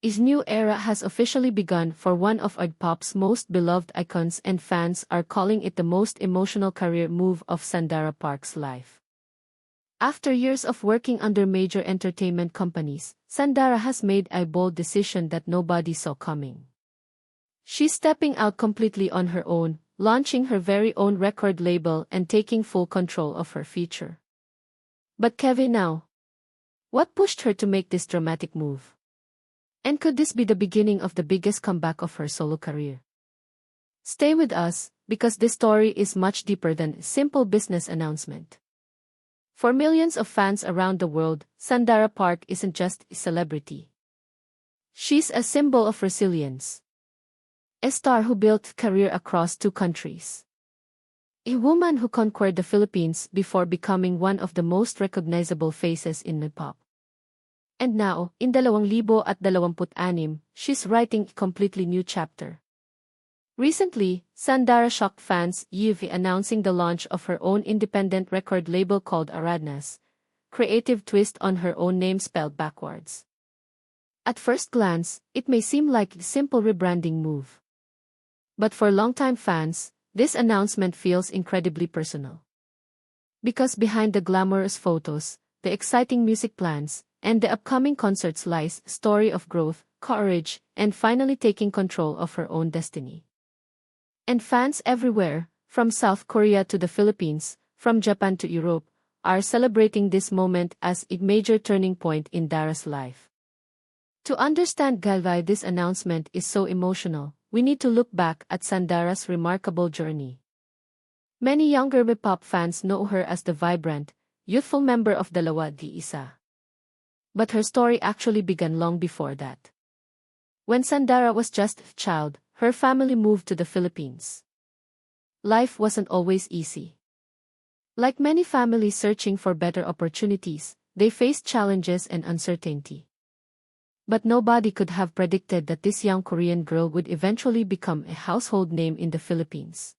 His new era has officially begun for one of Kpop's most beloved icons, and fans are calling it the most emotional career move of Sandara Park's life. After years of working under major entertainment companies, Sandara has made a bold decision that nobody saw coming. She's stepping out completely on her own, launching her very own record label and taking full control of her future. But Kevin, now, what pushed her to make this dramatic move? And could this be the beginning of the biggest comeback of her solo career? Stay with us, because this story is much deeper than a simple business announcement. For millions of fans around the world, Sandara Park isn't just a celebrity. She's a symbol of resilience. A star who built a career across 2 countries. A woman who conquered the Philippines before becoming one of the most recognizable faces in Kpop. And now, in 2026, she's writing a completely new chapter. Recently, Sandara shocked fans by announcing the launch of her own independent record label called Aradnas, creative twist on her own name spelled backwards. At first glance, it may seem like a simple rebranding move. But for longtime fans, this announcement feels incredibly personal. Because behind the glamorous photos, the exciting music plans, and the upcoming concerts lies a story of growth, courage, and finally taking control of her own destiny. And fans everywhere, from South Korea to the Philippines, from Japan to Europe, are celebrating this moment as a major turning point in Dara's life. To understand why this announcement is so emotional, we need to look back at Sandara's remarkable journey. Many younger Kpop fans know her as the vibrant, youthful member of Dalawa Di Isa. But her story actually began long before that. When Sandara was just a child, her family moved to the Philippines. Life wasn't always easy. Like many families searching for better opportunities, they faced challenges and uncertainty. But nobody could have predicted that this young Korean girl would eventually become a household name in the Philippines.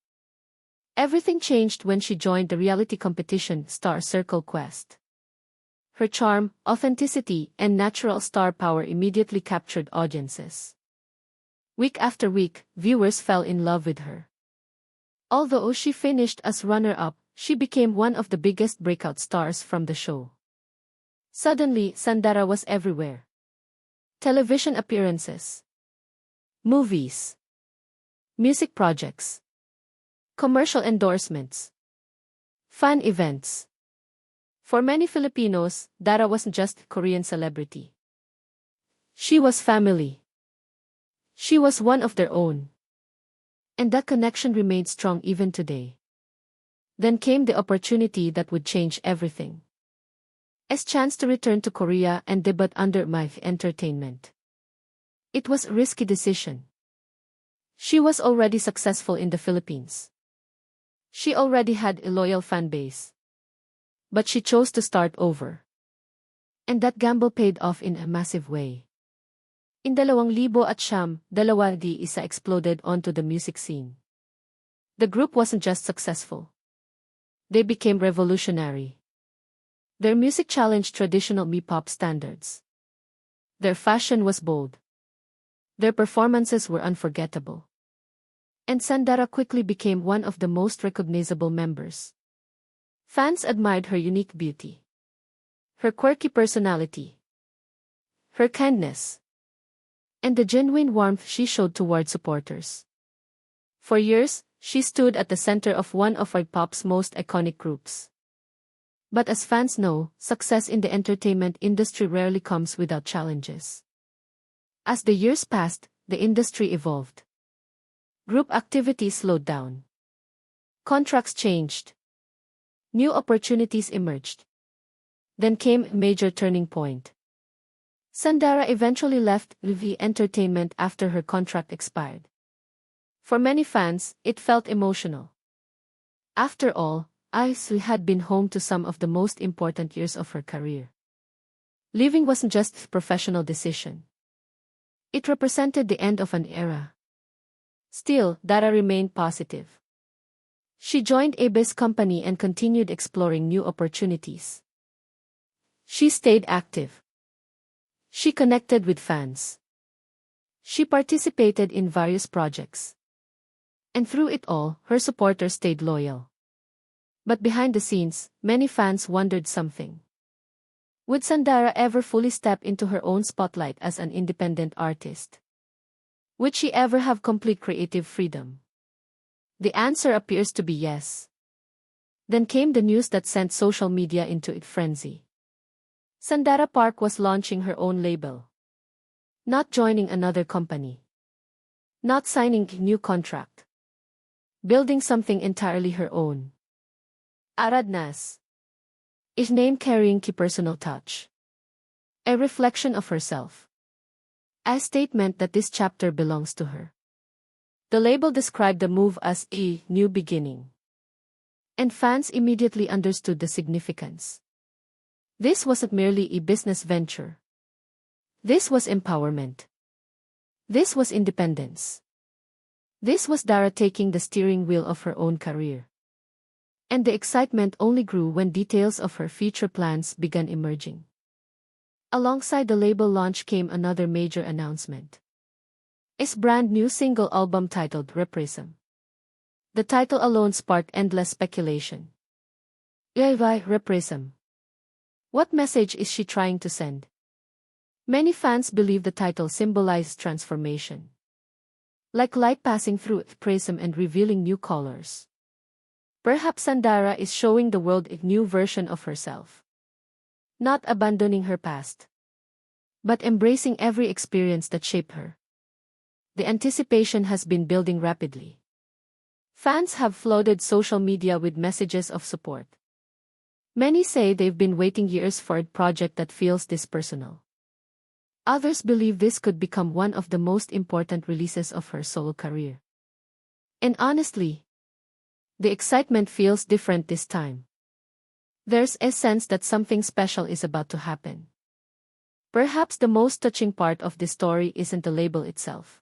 Everything changed when she joined the reality competition Star Circle Quest. Her charm, authenticity, and natural star power immediately captured audiences. Week after week, viewers fell in love with her. Although she finished as runner-up, she became one of the biggest breakout stars from the show. Suddenly, Sandara was everywhere. Television appearances, movies, music projects, commercial endorsements, fan events. For many Filipinos, Dara wasn't just a Korean celebrity. She was family. She was one of their own. And that connection remained strong even today. Then came the opportunity that would change everything. A chance to return to Korea and debut under My Entertainment. It was a risky decision. She was already successful in the Philippines. She already had a loyal fan base. But she chose to start over. And that gamble paid off in a massive way. In 2009, Dalawa Di Isa exploded onto the music scene. The group wasn't just successful. They became revolutionary. Their music challenged traditional Kpop standards. Their fashion was bold. Their performances were unforgettable. And Sandara quickly became one of the most recognizable members. Fans admired her unique beauty, her quirky personality, her kindness, and the genuine warmth she showed toward supporters. For years, she stood at the center of one of Kpop's most iconic groups. But as fans know, success in the entertainment industry rarely comes without challenges. As the years passed, the industry evolved. Group activity slowed down. Contracts changed. New opportunities emerged. Then came a major turning point. Sandara eventually left the entertainment after her contract expired. For many fans, it felt emotional. After all, Ice had been home to some of the most important years of her career. Leaving wasn't just a professional decision. It represented the end of an era. Still, Dara remained positive. She joined AB's company and continued exploring new opportunities. She stayed active. She connected with fans. She participated in various projects. And through it all, her supporters stayed loyal. But behind the scenes, many fans wondered something. Would Sandara ever fully step into her own spotlight as an independent artist? Would she ever have complete creative freedom? The answer appears to be yes. Then came the news that sent social media into a frenzy. Sandara Park was launching her own label. Not joining another company. Not signing a new contract. Building something entirely her own. Aradnas. A name carrying a personal touch. A reflection of herself. A statement that this chapter belongs to her. The label described the move as a new beginning. And fans immediately understood the significance. This wasn't merely a business venture. This was empowerment. This was independence. This was Dara taking the steering wheel of her own career. And the excitement only grew when details of her future plans began emerging. Alongside the label launch came another major announcement. Its brand new single album titled rePRISM. The title alone sparked endless speculation. Why rePRISM? What message is she trying to send? Many fans believe the title symbolizes transformation. Like light passing through a prism and revealing new colors. Perhaps Sandara is showing the world a new version of herself. Not abandoning her past, but embracing every experience that shaped her. The anticipation has been building rapidly. Fans have flooded social media with messages of support. Many say they've been waiting years for a project that feels this personal. Others believe this could become one of the most important releases of her solo career. And honestly, the excitement feels different this time. There's a sense that something special is about to happen. Perhaps the most touching part of this story isn't the label itself.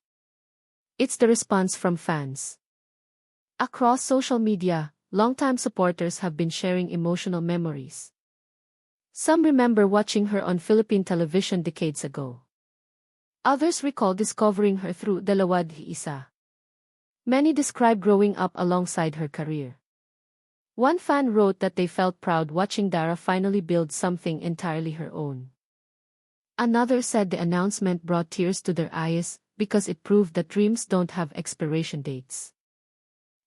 It's the response from fans. Across social media, longtime supporters have been sharing emotional memories. Some remember watching her on Philippine television decades ago. Others recall discovering her through Dalawad Isa. Many describe growing up alongside her career. One fan wrote that they felt proud watching Dara finally build something entirely her own. Another said the announcement brought tears to their eyes because it proved that dreams don't have expiration dates.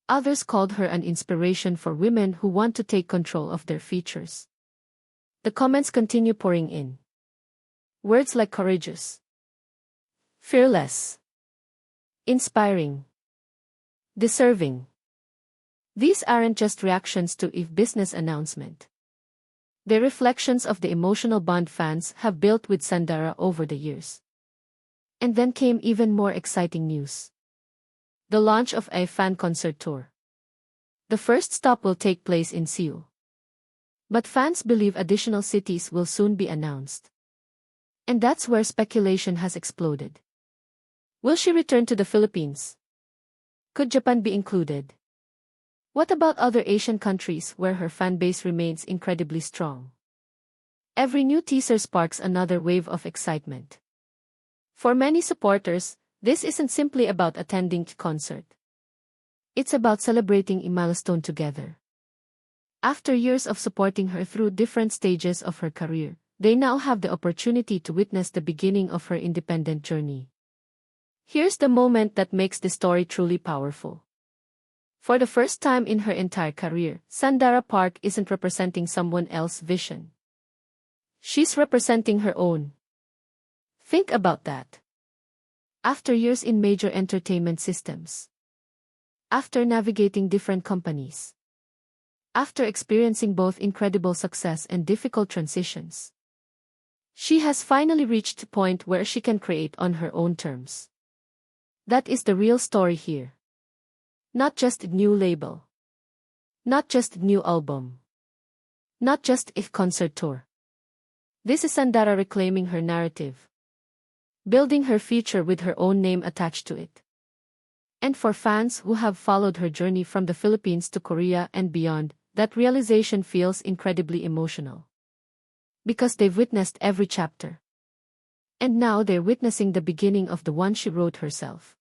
Others called her an inspiration for women who want to take control of their futures. The comments continue pouring in. Words like courageous, fearless, inspiring, deserving. These aren't just reactions to a business announcement. They're reflections of the emotional bond fans have built with Sandara over the years. And then came even more exciting news. The launch of a fan concert tour. The first stop will take place in Seoul. But fans believe additional cities will soon be announced. And that's where speculation has exploded. Will she return to the Philippines? Could Japan be included? What about other Asian countries where her fan base remains incredibly strong? Every new teaser sparks another wave of excitement. For many supporters, this isn't simply about attending a concert. It's about celebrating a milestone together. After years of supporting her through different stages of her career, they now have the opportunity to witness the beginning of her independent journey. Here's the moment that makes the story truly powerful. For the first time in her entire career, Sandara Park isn't representing someone else's vision. She's representing her own. Think about that. After years in major entertainment systems. After navigating different companies. After experiencing both incredible success and difficult transitions. She has finally reached a point where she can create on her own terms. That is the real story here. Not just a new label. Not just a new album. Not just a concert tour. This is Sandara reclaiming her narrative. Building her future with her own name attached to it. And for fans who have followed her journey from the Philippines to Korea and beyond, that realization feels incredibly emotional. Because they've witnessed every chapter. And now they're witnessing the beginning of the one she wrote herself.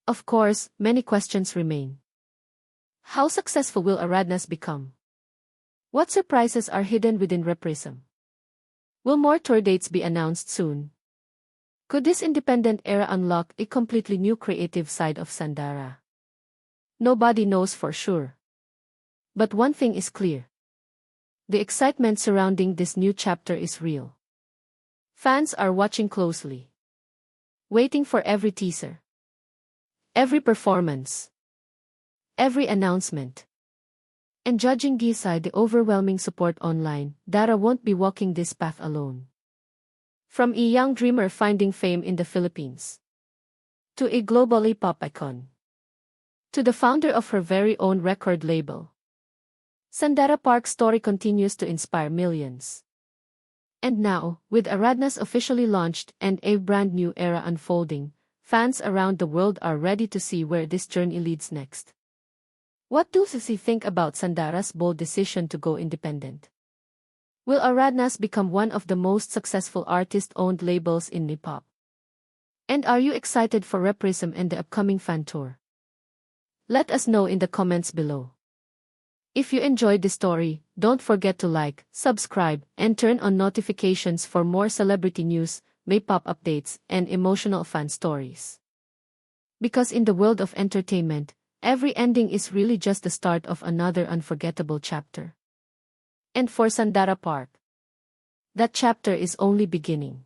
Of course, many questions remain. How successful will Aradnas become? What surprises are hidden within rePRISM? Will more tour dates be announced soon? Could this independent era unlock a completely new creative side of Sandara? Nobody knows for sure. But one thing is clear. The excitement surrounding this new chapter is real. Fans are watching closely, waiting for every teaser, every performance, every announcement. And judging by the overwhelming support online, Dara won't be walking this path alone. From a young dreamer finding fame in the Philippines, to a global pop icon, to the founder of her very own record label, Sandara Park's story continues to inspire millions. And now, with Aradnas officially launched and a brand new era unfolding, fans around the world are ready to see where this journey leads next. What do you think about Sandara's bold decision to go independent? Will Aradnas become one of the most successful artist-owned labels in Kpop? And are you excited for rePRISM and the upcoming fan tour? Let us know in the comments below. If you enjoyed this story, don't forget to like, subscribe, and turn on notifications for more celebrity news, Kpop updates, and emotional fan stories. Because in the world of entertainment, every ending is really just the start of another unforgettable chapter. And for Sandara Park, that chapter is only beginning.